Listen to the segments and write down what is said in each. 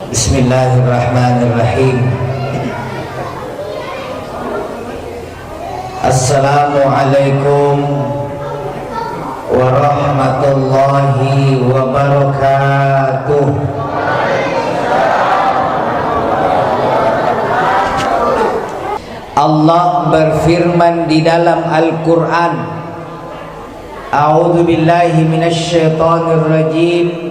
Bismillahirrahmanirrahim. Assalamualaikum warahmatullahi wabarakatuh. Allah berfirman di dalam Al-Quran, A'udzu billahi minasyaitonir rajim.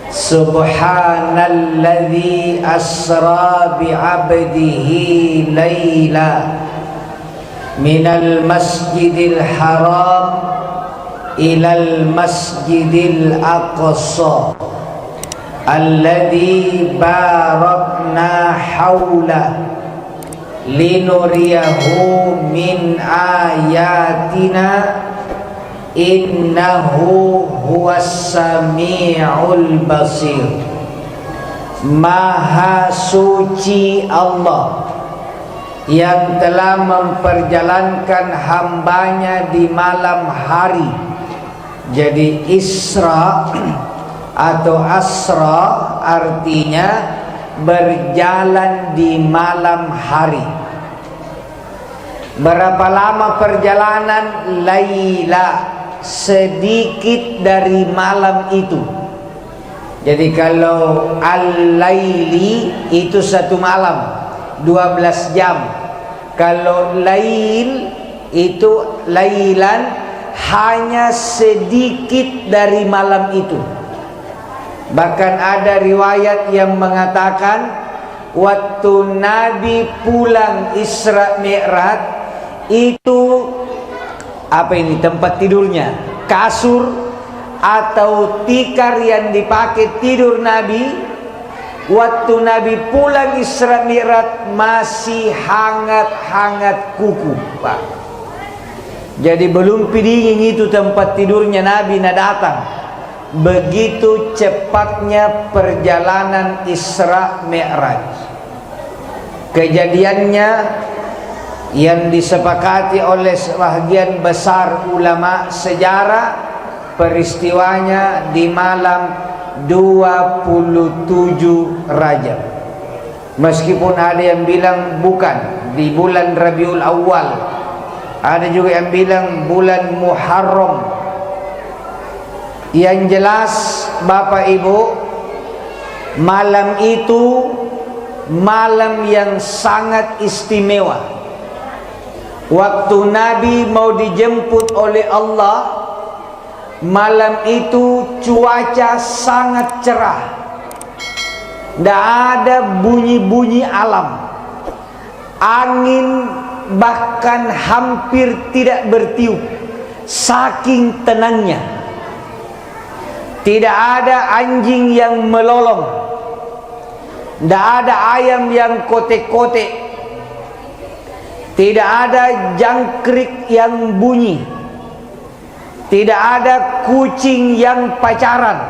Subhanalladzi asra bi'abdihi laila minal masjidil haram ilal masjidil aqsa alladzi barakna haula linuriyahu min ayatina innahu huwas sami'ul basir. Maha suci Allah yang telah memperjalankan hambanya di malam hari. Jadi Isra atau Asra artinya berjalan di malam hari. Berapa lama perjalanan? Laila, sedikit dari malam itu. Jadi kalau al-laili itu satu malam 12 jam. Kalau lail itu lailan, hanya sedikit dari malam itu. Bahkan ada riwayat yang mengatakan waktu Nabi pulang Isra Mi'raj itu apa ini tempat tidurnya, kasur atau tikar yang dipakai tidur Nabi, waktu Nabi pulang Isra Mi'raj masih hangat-hangat kuku, Pak. Jadi belum dingin itu tempat tidurnya Nabi datang. Begitu cepatnya perjalanan Isra Mi'raj. Kejadiannya yang disepakati oleh sebagian besar ulama sejarah, peristiwanya di malam 27 Rajab. Meskipun ada yang bilang bukan, di bulan Rabiul Awal. Ada juga yang bilang bulan Muharram. Yang jelas Bapak Ibu, malam itu malam yang sangat istimewa. Waktu Nabi mau dijemput oleh Allah, malam itu cuaca sangat cerah. Tidak ada bunyi-bunyi alam. Angin bahkan hampir tidak bertiup, saking tenangnya. Tidak ada anjing yang melolong, tidak ada ayam yang kotek-kotek, tidak ada jangkrik yang bunyi, tidak ada kucing yang pacaran.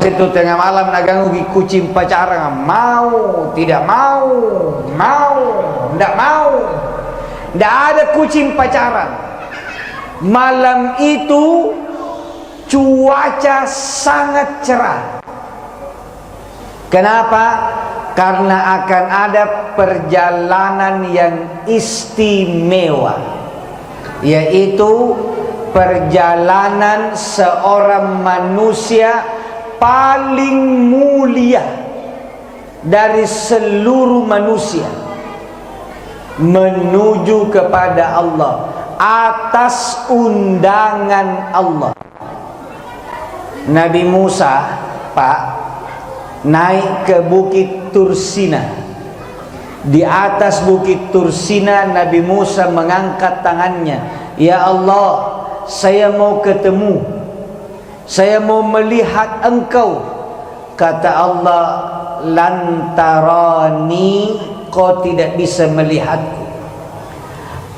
Itu tengah malam nagangu kucing pacaran, mau, tidak mau, mau, tidak mau. Tidak ada kucing pacaran. Malam itu cuaca sangat cerah. Kenapa? Karena akan ada perjalanan yang istimewa, yaitu perjalanan seorang manusia paling mulia dari seluruh manusia menuju kepada Allah atas undangan Allah. Nabi Musa, Pak, naik ke Bukit Tursina. Di atas Bukit Tursina Nabi Musa mengangkat tangannya, "Ya Allah, saya mau ketemu, saya mau melihat Engkau." Kata Allah, "Lantarani, kau tidak bisa melihatku."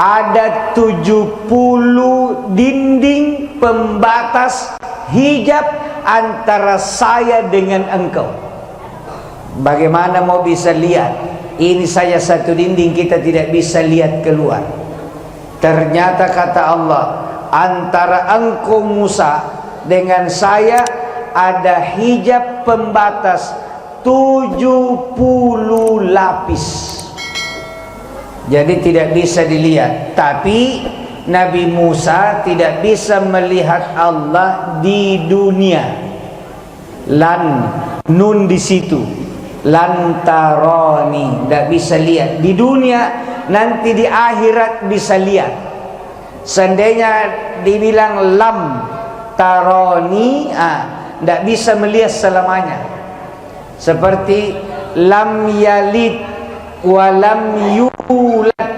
Ada 70 dinding pembatas hijab antara saya dengan engkau. Bagaimana mau bisa lihat? Ini saya satu dinding, kita tidak bisa lihat keluar. Ternyata kata Allah, antara engkau Musa dengan saya ada hijab pembatas 70 lapis. Jadi tidak bisa dilihat. Tapi Nabi Musa tidak bisa melihat Allah di dunia. Lan, nun di situ. Lantaroni, tidak bisa lihat di dunia. Nanti di akhirat bisa lihat. Seandainya dibilang lam taroni, tidak bisa melihat selamanya. Seperti lam yalid wa lam yulad.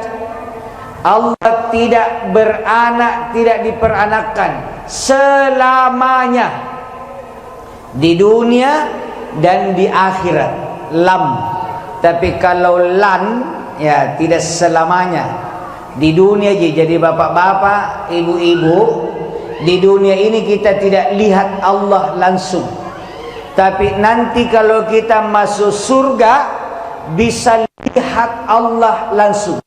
Allah tidak beranak, tidak diperanakkan selamanya di dunia dan di akhirat. Lam. Tapi kalau lan, ya tidak selamanya di dunia aja. Jadi bapak-bapak, ibu-ibu, di dunia ini kita tidak lihat Allah langsung. Tapi nanti kalau kita masuk surga bisa lihat Allah langsung.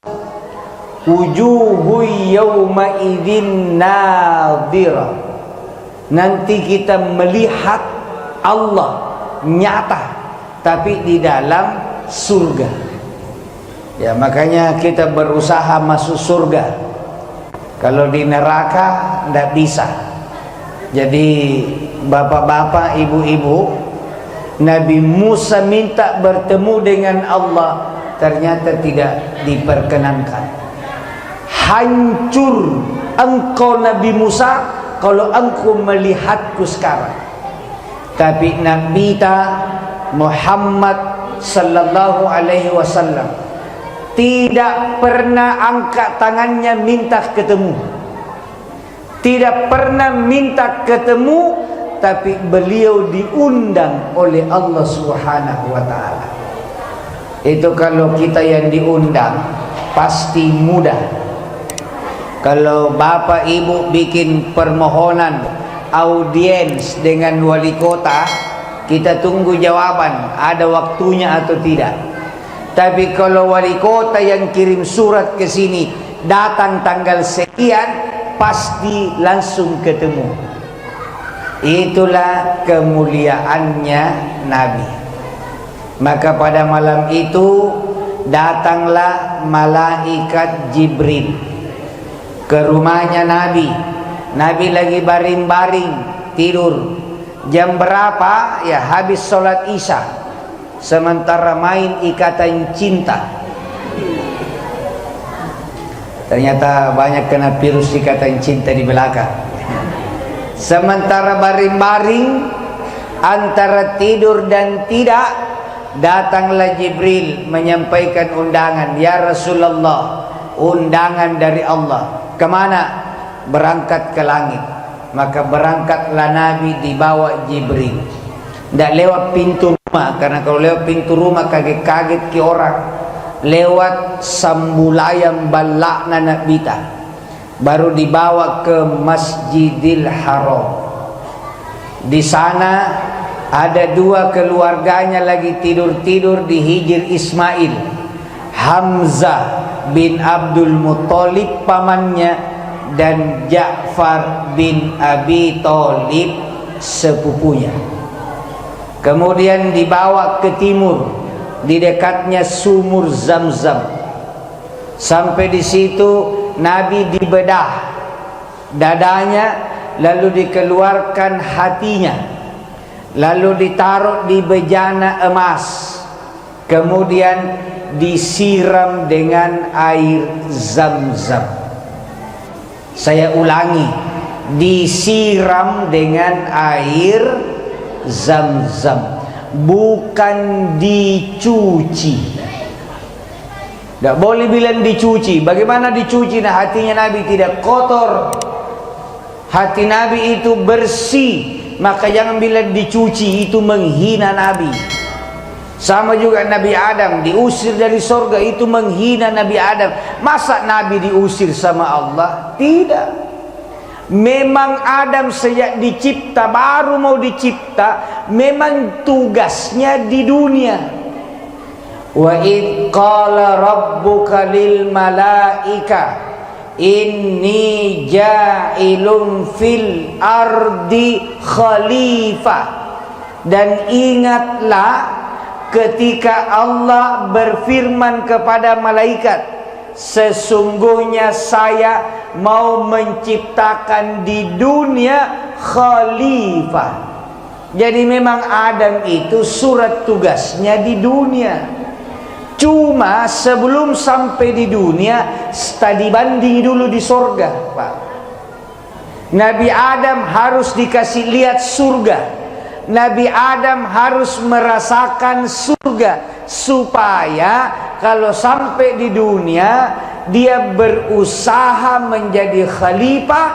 Wujuhu yawma idzin nadhira. Nanti kita melihat Allah nyata, tapi di dalam surga. Ya, makanya kita berusaha masuk surga. Kalau di neraka tidak bisa. Jadi bapak-bapak, ibu-ibu, Nabi Musa minta bertemu dengan Allah, ternyata tidak diperkenankan. Hancur engkau Nabi Musa kalau engkau melihatku sekarang. Tapi Nabi kita Muhammad sallallahu alaihi wasallam tidak pernah angkat tangannya minta ketemu. Tidak pernah minta ketemu, tapi beliau diundang oleh Allah Subhanahu wa taala. Itu kalau kita yang diundang pasti mudah. Kalau bapak ibu bikin permohonan audiens dengan wali kota, kita tunggu jawaban ada waktunya atau tidak. Tapi kalau wali kota yang kirim surat ke sini, datang tanggal sekian, pasti langsung ketemu. Itulah kemuliaannya Nabi. Maka pada malam itu datanglah malaikat Jibril ke rumahnya Nabi. Nabi lagi baring-baring tidur. Jam berapa? Ya habis sholat isya. Sementara main ikatan cinta. Ternyata banyak kena virus ikatan cinta di belakang. Sementara baring-baring antara tidur dan tidak, datanglah Jibril menyampaikan undangan. Ya Rasulullah, undangan dari Allah. Kemana? Berangkat ke langit. Maka berangkatlah Nabi dibawa Jibril. Tidak lewat pintu rumah, karena kalau lewat pintu rumah kaget-kaget ke orang. Lewat sambulayam balakna Nabita, baru dibawa ke Masjidil Haram. Di sana ada dua keluarganya lagi tidur-tidur di Hijr Ismail. Hamzah bin Abdul Muttalib pamannya, dan Ja'far bin Abi Thalib sepupunya. Kemudian dibawa ke timur, di dekatnya sumur Zam-Zam. Sampai di situ Nabi dibedah dadanya, lalu dikeluarkan hatinya, lalu ditaruh di bejana emas, kemudian disiram dengan air Zam-Zam. Saya ulangi, disiram dengan air Zam-Zam, bukan dicuci. Tak boleh bilang dicuci. Bagaimana dicuci? Nah, hatinya Nabi tidak kotor. Hati Nabi itu bersih. Maka jangan bilang dicuci, itu menghina Nabi. Sama juga Nabi Adam diusir dari surga, itu menghina Nabi Adam. Masa Nabi diusir sama Allah? Tidak. Memang Adam sejak dicipta, baru mau dicipta, memang tugasnya di dunia. Wa id qala rabbuka lil malaika inni ja'ilun fil ardi khalifah. Dan ingatlah ketika Allah berfirman kepada malaikat, sesungguhnya saya mau menciptakan di dunia khalifah. Jadi memang Adam itu surat tugasnya di dunia. Cuma sebelum sampai di dunia, studi banding dulu di sorga, Pak. Nabi Adam harus dikasih lihat surga. Nabi Adam harus merasakan surga, supaya kalau sampai di dunia dia berusaha menjadi khalifah,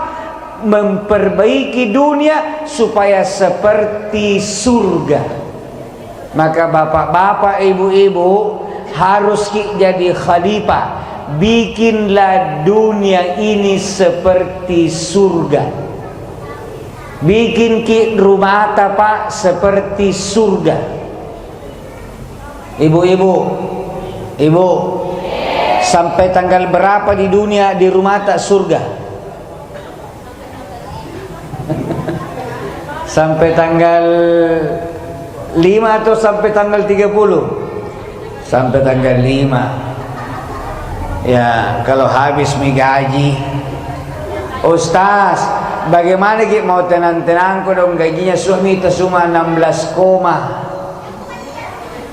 memperbaiki dunia supaya seperti surga. Maka bapak-bapak, ibu-ibu harus jadi khalifah. Bikinlah dunia ini seperti surga. Bikin rumah tapak seperti surga. Ibu-ibu, ibu, sampai tanggal berapa di dunia di rumah tak surga? Sampai tanggal 5 atau sampai tanggal 30? Sampai tanggal 5. Ya, kalau habis gaji, Ustaz, bagaimana kita mau tenang-tenang kok dong, gajinya suami itu cuma 16 koma.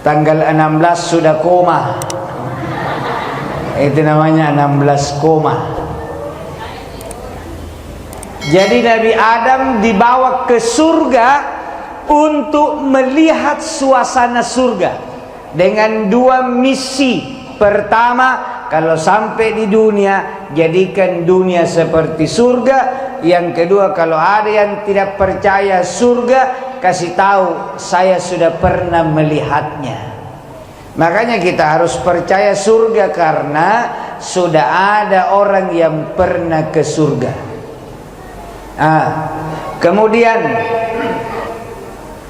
Tanggal 16 sudah koma. Itu namanya 16 koma. Jadi Nabi Adam dibawa ke surga untuk melihat suasana surga dengan dua misi. Pertama, kalau sampai di dunia, jadikan dunia seperti surga. Yang kedua, kalau ada yang tidak percaya surga, kasih tahu saya sudah pernah melihatnya. Makanya kita harus percaya surga, karena sudah ada orang yang pernah ke surga. Kemudian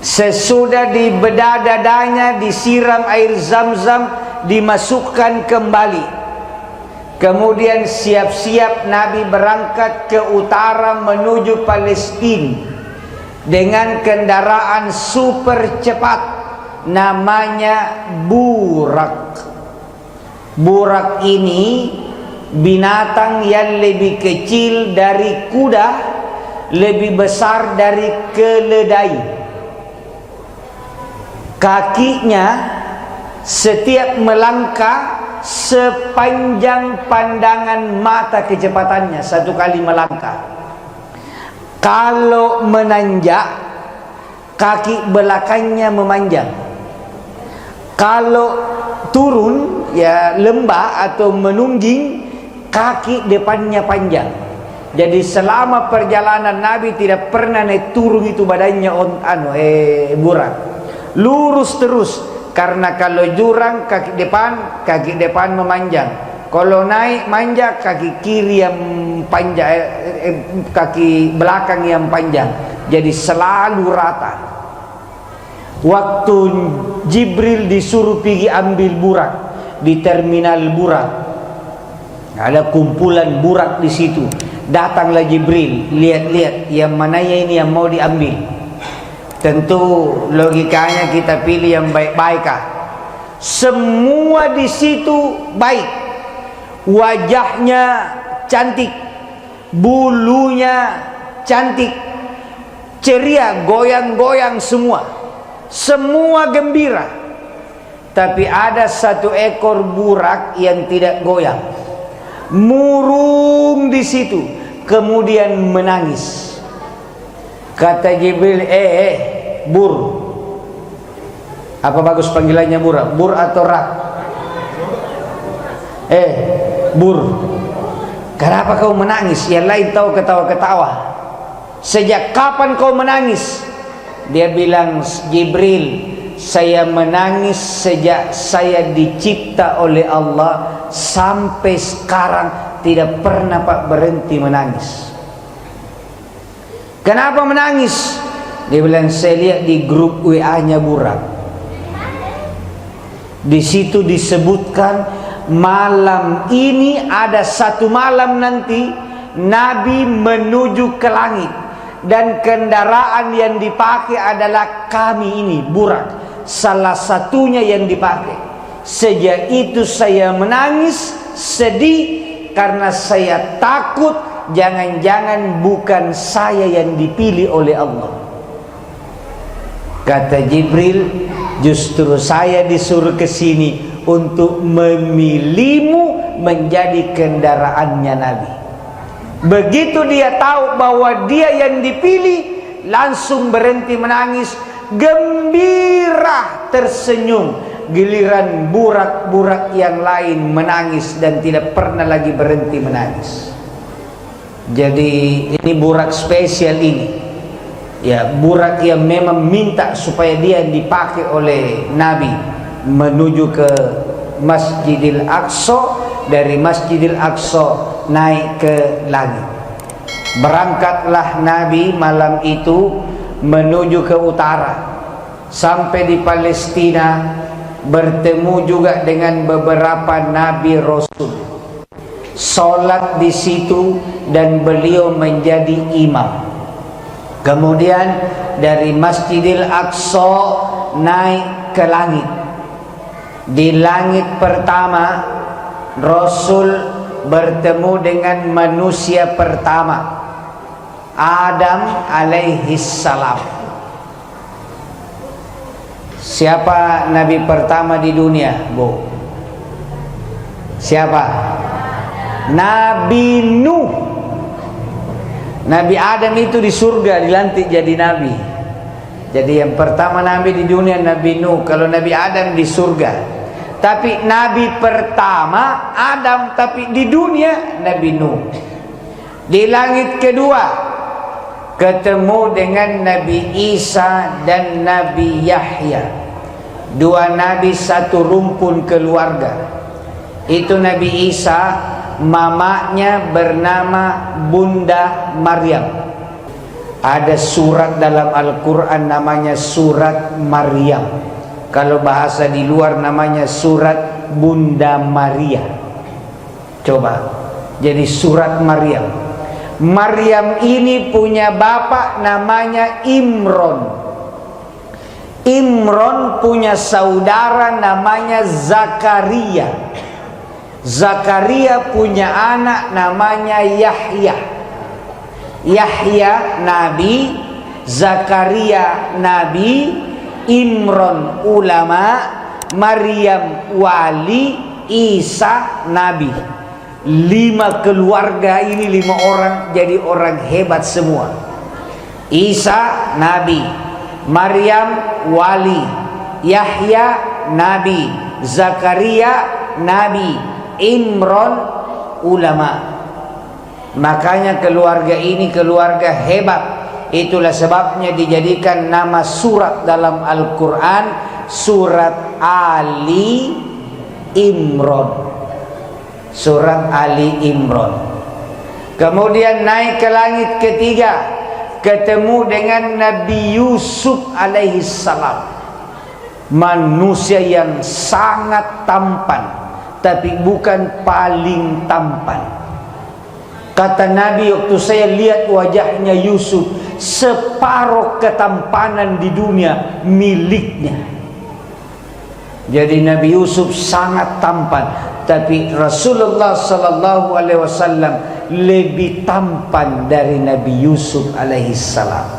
sesudah dibedah dadanya, disiram air zam-zam, dimasukkan kembali. Kemudian siap-siap Nabi berangkat ke utara menuju Palestina dengan kendaraan super cepat, namanya burak. Burak ini binatang yang lebih kecil dari kuda, lebih besar dari keledai. Kakinya setiap melangkah sepanjang pandangan mata kecepatannya satu kali melangkah. Kalau menanjak, kaki belakangnya memanjang. Kalau turun, ya lembah atau menungging, kaki depannya panjang. Jadi selama perjalanan Nabi tidak pernah naik turun itu badannya burak. Lurus terus. Karena kalau jurang kaki depan memanjang. Kalau naik manjak, kaki kiri yang panjang, kaki belakang yang panjang. Jadi selalu rata. Waktu Jibril disuruh pergi ambil burak di terminal burak, ada kumpulan burak di situ. Datanglah Jibril, lihat-lihat yang mana ini yang mau diambil. Tentu logikanya kita pilih yang baik-baik. Semua di situ baik, wajahnya cantik, bulunya cantik, ceria, goyang-goyang semua, semua gembira. Tapi ada satu ekor burak yang tidak goyang, murung di situ, kemudian menangis. Kata Jibril, bur, apa bagus panggilannya burak? Bur atau rak? Bur, kenapa kau menangis? Yang lain tahu ketawa-ketawa. Sejak kapan kau menangis? Dia bilang, Jibril, saya menangis sejak saya dicipta oleh Allah sampai sekarang tidak pernah Pak berhenti menangis. Kenapa menangis? Dia bilang, saya lihat di grup WA-nya burak. Di situ disebutkan malam ini ada satu malam nanti Nabi menuju ke langit dan kendaraan yang dipakai adalah kami ini, burak, salah satunya yang dipakai. Sejak itu saya menangis, sedih, karena saya takut jangan-jangan bukan saya yang dipilih oleh Allah. Kata Jibril, justru saya disuruh ke sini untuk memilihmu menjadi kendaraannya Nabi. Begitu dia tahu bahwa dia yang dipilih, langsung berhenti menangis, gembira, tersenyum. Giliran burak-burak yang lain menangis dan tidak pernah lagi berhenti menangis. Jadi ini burak spesial ini, ya, burak yang memang minta supaya dia dipakai oleh Nabi menuju ke Masjidil Aqsa, dari Masjidil Aqsa naik ke langit. Berangkatlah Nabi malam itu menuju ke utara, sampai di Palestina, bertemu juga dengan beberapa nabi rasul, sholat di situ dan beliau menjadi imam. Kemudian dari Masjidil Aqsa naik ke langit. Di langit pertama, Rasul bertemu dengan manusia pertama, Adam alaihi salam. Siapa nabi pertama di dunia, Bu? Siapa? Nabi Nuh. Nabi Adam itu di surga dilantik jadi nabi. Jadi yang pertama nabi di dunia Nabi Nuh. Kalau Nabi Adam di surga. Tapi nabi pertama Adam, tapi di dunia Nabi Nuh. Di langit kedua ketemu dengan Nabi Isa dan Nabi Yahya. Dua nabi satu rumpun keluarga. Itu Nabi Isa, mamanya bernama Bunda Maryam. Ada surat dalam Al-Quran namanya surat Maryam. Kalau bahasa di luar namanya surat Bunda Maria. Coba, jadi surat Maryam. Maryam ini punya bapak namanya Imron. Imron punya saudara namanya Zakaria. Zakaria punya anak namanya Yahya. Yahya nabi, Zakaria nabi, Imron ulama, Maryam wali, Isa nabi. 5 keluarga ini, 5 orang jadi orang hebat semua. Isa nabi, Maryam wali, Yahya nabi, Zakaria nabi, Imron ulama. Makanya keluarga ini keluarga hebat. Itulah sebabnya dijadikan nama surat dalam Al-Quran surat Ali Imron. Surat Ali Imron. Kemudian naik ke langit ketiga, ketemu dengan Nabi Yusuf alaihi salam. Manusia yang sangat tampan, tapi bukan paling tampan. Kata Nabi, waktu saya lihat wajahnya Yusuf, separuh ketampanan di dunia miliknya. Jadi Nabi Yusuf sangat tampan, tapi Rasulullah sallallahu alaihi wasallam lebih tampan dari Nabi Yusuf alaihi salam.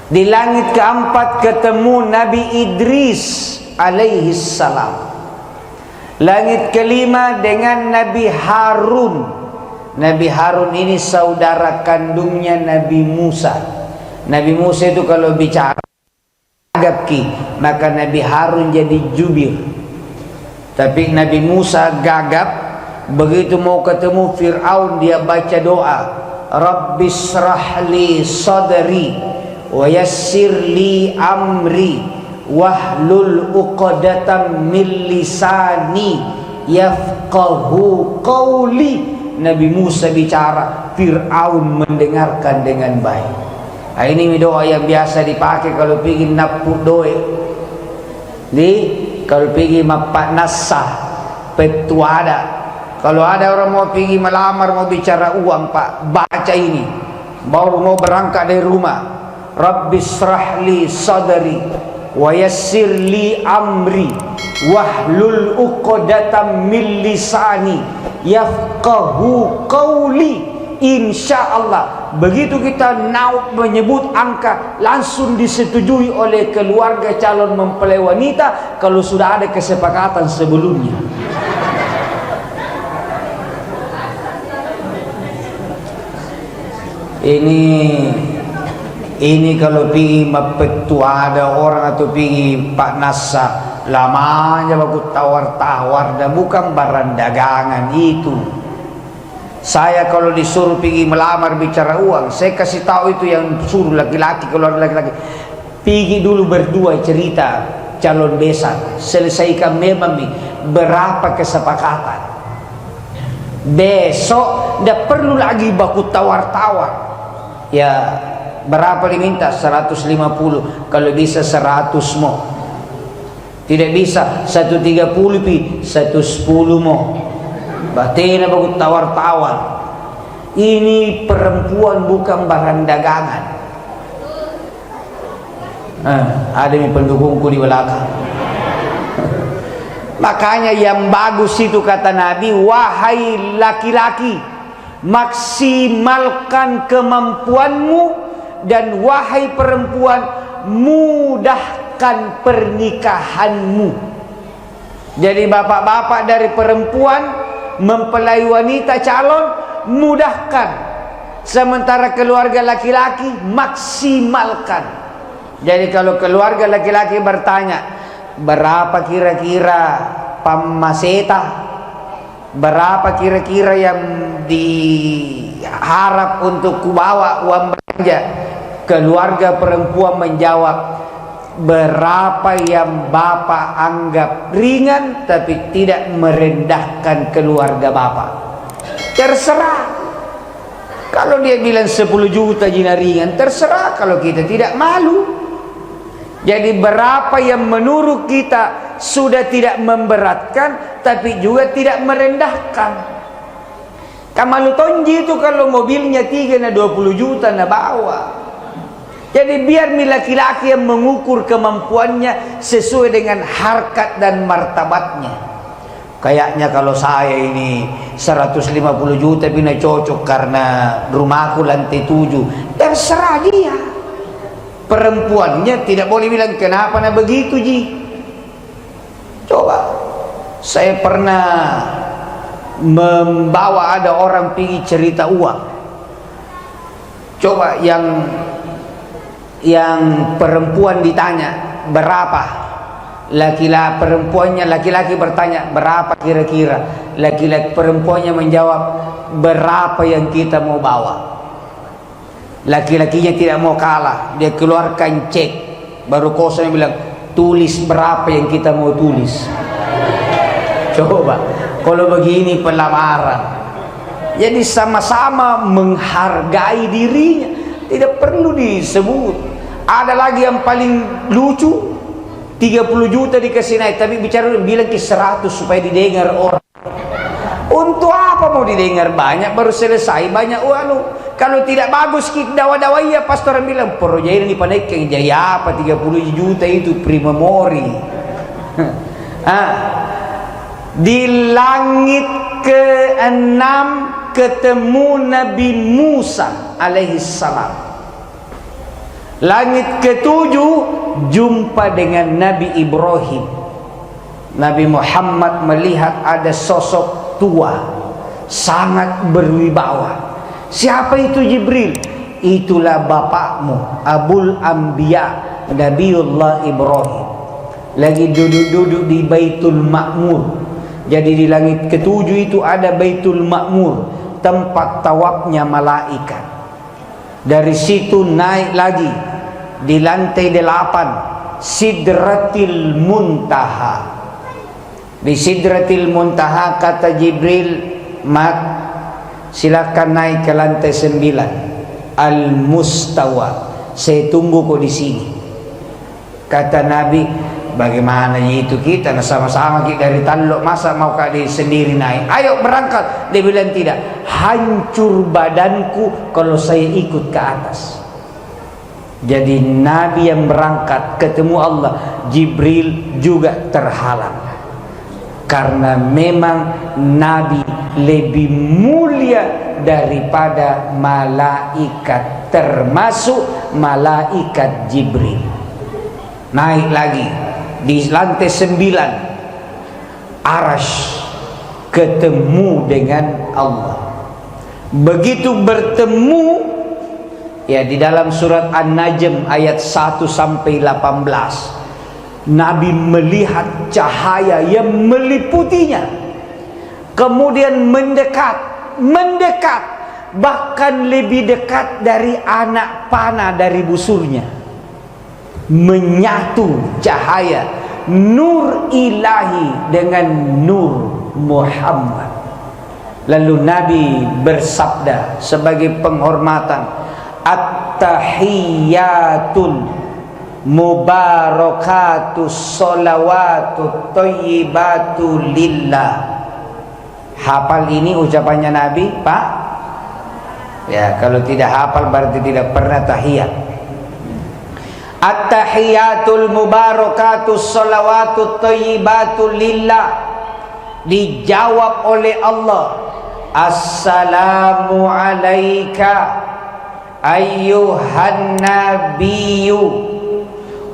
Di langit keempat ketemu Nabi Idris alaihi salam. Langit kelima dengan Nabi Harun. Nabi Harun ini saudara kandungnya Nabi Musa. Nabi Musa itu kalau bicara gagap, maka Nabi Harun jadi jubir. Tapi Nabi Musa gagap. Begitu mau ketemu Fir'aun, dia baca doa, Rabbishrah li sadri wa yassir li amri wahlul uqdatam min lisani yafqahu qawli. Nabi Musa bicara, Fir'aun mendengarkan dengan baik. Nah, ini doa yang biasa dipakai kalau pergi napuk doe. Kalau pergi mapak nasah, petuada. Kalau ada orang mau pergi melamar, mau bicara uang, Pak, baca ini. baru mau berangkat dari rumah, Rabbi shrahli sadri wa yassir li amri wahlul uqdatam min lisani yafqahu qawli. Insyaallah begitu kita menyebut angka, langsung disetujui oleh keluarga calon mempelai wanita kalau sudah ada kesepakatan sebelumnya. Ini kalau pergi mapetua ada orang atau pergi Pak Nasa, lamanya baku tawar-tawar, dan bukan barang dagangan itu. Saya kalau disuruh pergi melamar bicara uang, saya kasih tahu itu yang suruh laki-laki. Kalau ada laki-laki, pergi dulu berdua cerita calon besan, selesaikan memang berapa kesepakatan. Besok tidak perlu lagi baku tawar-tawar. Ya berapa diminta? 150, kalau bisa 100 mau. Tidak bisa 130 pi, 110 mau. Batina bagus tawar-tawar. Ini perempuan bukan barang dagangan. Ada nih pendukungku di belakang. Makanya yang bagus itu kata Nabi, wahai laki-laki, maksimalkan kemampuanmu, dan wahai perempuan, mudahkan pernikahanmu. Jadi bapak-bapak dari perempuan mempelai wanita calon, mudahkan. Sementara keluarga laki-laki maksimalkan. Jadi kalau keluarga laki-laki bertanya, berapa kira-kira pamaseta, berapa kira-kira yang diharap untuk kubawa uang belanja, keluarga perempuan menjawab, berapa yang bapak anggap ringan tapi tidak merendahkan keluarga bapak. Terserah. Kalau dia bilang 10 juta jina ringan, terserah, kalau kita tidak malu. Jadi berapa yang menurut kita sudah tidak memberatkan tapi juga tidak merendahkan. Kamalu tonji itu kalau mobilnya 3 na 20 juta na bawa. Jadi biar laki-laki yang mengukur kemampuannya sesuai dengan harkat dan martabatnya. Kayaknya kalau saya ini 150 juta bina cocok karena rumahku lantai 7. Terserah dia. Perempuannya tidak boleh bilang kenapa na begitu ji. Coba saya pernah membawa ada orang pergi cerita uang. Coba yang perempuan ditanya berapa, laki-laki bertanya berapa kira-kira, laki-laki perempuannya menjawab berapa yang kita mau bawa. Laki-lakinya tidak mau kalah, dia keluarkan cek, baru kosong bilang tulis berapa yang kita mau tulis. Coba kalau begini pelamaran. Jadi sama-sama menghargai dirinya, tidak perlu disebut. Ada lagi yang paling lucu, 30 juta dikasih naik, tapi bicara bilang ke 100 supaya didengar orang. Untuk apa mau didengar banyak, baru selesai banyak. Kalau tidak bagus dawa-dawa iya, pastor bilang proyek ini panik yang jaya apa 30 juta itu primamori. Di langit ke-6 ketemu Nabi Musa alaihissalam. Langit ke-7 jumpa dengan Nabi Ibrahim. Nabi Muhammad melihat ada sosok tua sangat berwibawa. Siapa itu Jibril? Itulah bapakmu, Abul Anbiya, Nabiullah Ibrahim. Lagi duduk-duduk di Baitul Ma'mur. Jadi di langit ke-7 itu ada Baitul Ma'mur, tempat tawafnya malaikat. Dari situ naik lagi di lantai 8 Sidratil Muntaha. Di Sidratil Muntaha kata Jibril, "Mat, silakan naik ke lantai 9 Al-Mustawa. Saya tunggu kau di sini." Kata Nabi, Bagaimana itu kita sama-sama kita dari Taluk, masa mau kali sendiri naik? Ayo berangkat. Dia bilang tidak. Hancur badanku kalau saya ikut ke atas. Jadi Nabi yang berangkat ketemu Allah, Jibril juga terhalang. Karena memang Nabi lebih mulia daripada malaikat, termasuk malaikat Jibril. Naik lagi di lantai 9, Arash, ketemu dengan Allah. Begitu bertemu, ya, di dalam surat An-Najm ayat 1 sampai 18, Nabi melihat cahaya yang meliputinya, kemudian mendekat, bahkan lebih dekat dari anak panah dari busurnya. Menyatu cahaya nur ilahi dengan nur Muhammad. Lalu Nabi bersabda sebagai penghormatan, at-tahiyyatul mubarakatus sholawatut thayyibatu lillah. Hafal ini ucapannya Nabi, Pak? Ya, kalau tidak hafal berarti tidak pernah tahiyat. At-tahiyatul mubarakatus sholawatut thayyibatu lillah. Dijawab oleh Allah, assalamu alayka ayyuhan nabiyyu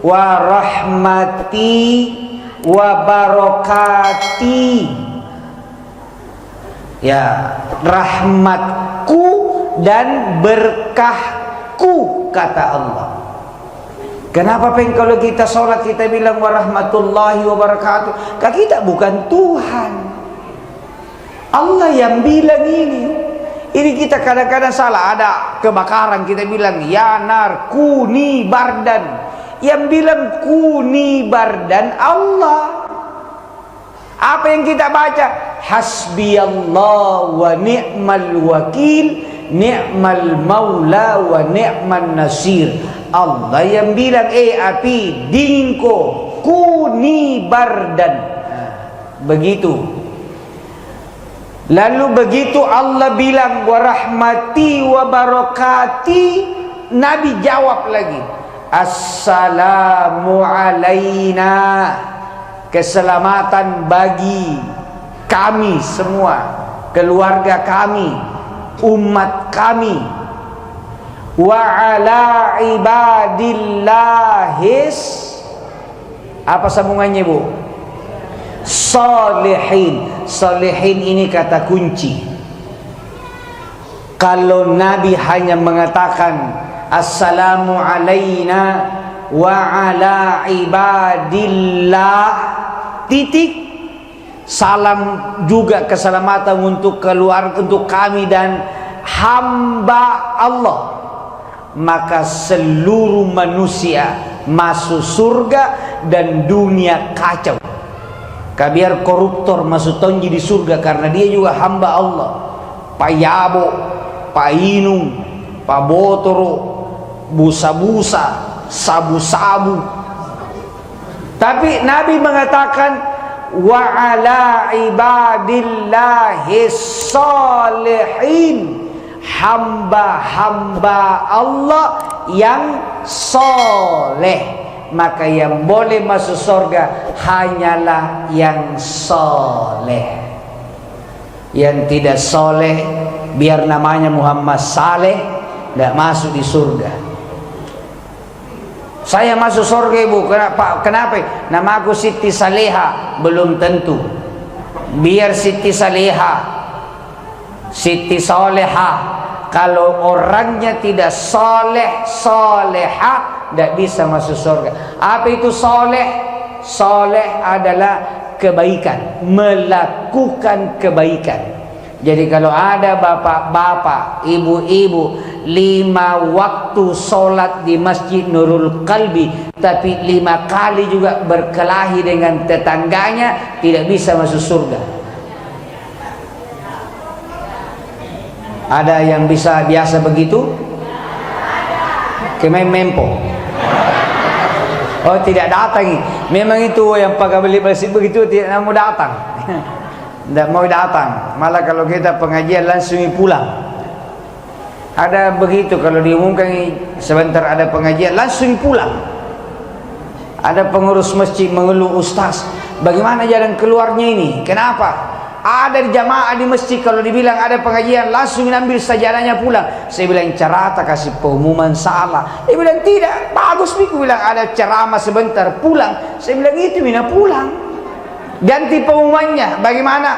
wa rahmati wa barakati. Ya, rahmatku dan berkahku, kata Allah. Kenapa kalau kita sholat kita bilang warahmatullahi wabarakatuh? Kita bukan Tuhan. Allah yang bilang ini. Ini kita kadang-kadang salah. Ada kebakaran kita bilang ya nar kuni bardan. Yang bilang kuni bardan Allah. Apa yang kita baca? Hasbiyallah wa ni'mal wakil, ni'mal maula wa ni'man nasir. Allah yang bilang api dingin ko, kuni bardan. Begitu. Lalu begitu Allah bilang warahmati wa barakati, Nabi jawab lagi, assalamu alaina, keselamatan bagi kami semua, keluarga kami, umat kami, wa ala ibadillahis, apa sambungannya Bu? Salihin. Salihin ini kata kunci. Kalau Nabi hanya mengatakan assalamu alaina wa ala ibadillah, titik, salam juga keselamatan untuk keluarga, untuk kami dan hamba Allah, maka seluruh manusia masuk surga dan dunia kacau. Biar koruptor masuk tonji di surga karena dia juga hamba Allah. Pak Yabo, Pak Inung, Pak Botoro, busa-busa, sabu-sabu. Tapi Nabi mengatakan wa ala ibadillahis salihin, hamba-hamba Allah yang soleh. Maka yang boleh masuk surga hanyalah yang soleh. Yang tidak soleh, biar namanya Muhammad Saleh, tidak masuk di surga. Saya masuk surga Ibu, kenapa? Nama aku Siti Saleha, belum tentu. Biar Siti Saleha, Siti Soleha, kalau orangnya tidak soleh, soleha, tidak bisa masuk surga. Apa itu soleh? Soleh adalah kebaikan, melakukan kebaikan. Jadi kalau ada bapak-bapak, ibu-ibu 5 waktu sholat di Masjid Nurul Qalbi, tapi 5 kali juga berkelahi dengan tetangganya, tidak bisa masuk surga. Ada yang bisa biasa begitu? Kemempo. Oh, tidak datang. Memang itu yang pegawai masjid begitu, tidak mau datang. Tidak mau datang. Malah kalau kita pengajian langsung pulang. Ada begitu, kalau diumumkan sebentar ada pengajian langsung pulang. Ada pengurus masjid mengeluh, Ustaz, bagaimana jalan keluarnya ini? Kenapa? Ada jamaah di masjid kalau dibilang ada pengajian langsung ambil sajadahnya pulang. Saya bilang, carata kasih pengumuman salah. Dia bilang, tidak, bagus. Aku bilang ada ceramah sebentar pulang. Saya bilang, itu mina pulang, ganti pengumumannya. Bagaimana?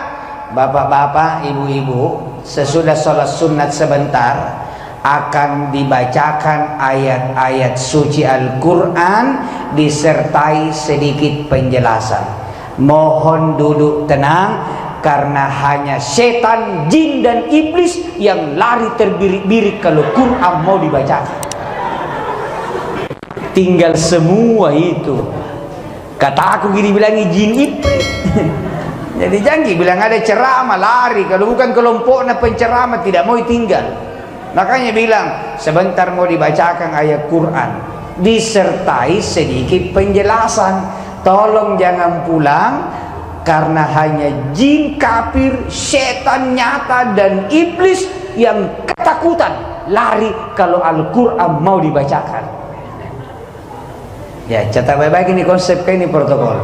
Bapak-bapak, ibu-ibu, sesudah sholat sunat sebentar akan dibacakan ayat-ayat suci Al-Quran disertai sedikit penjelasan. Mohon duduk tenang, karena hanya setan, jin dan iblis yang lari terbirik-birik kalau Quran mau dibacakan. Tinggal semua itu. Kata aku gini, bilangi jin iblis. Jadi jangan bilang ada ceramah lari, kalau bukan kelompoknya penceramah tidak mau tinggal. Makanya bilang sebentar mau dibacakan ayat Quran disertai sedikit penjelasan. Tolong jangan pulang, karena hanya jin kafir, setan nyata dan iblis yang ketakutan lari kalau Al-Quran mau dibacakan. Ya, catat baik-baik ini konsep, ini protokol.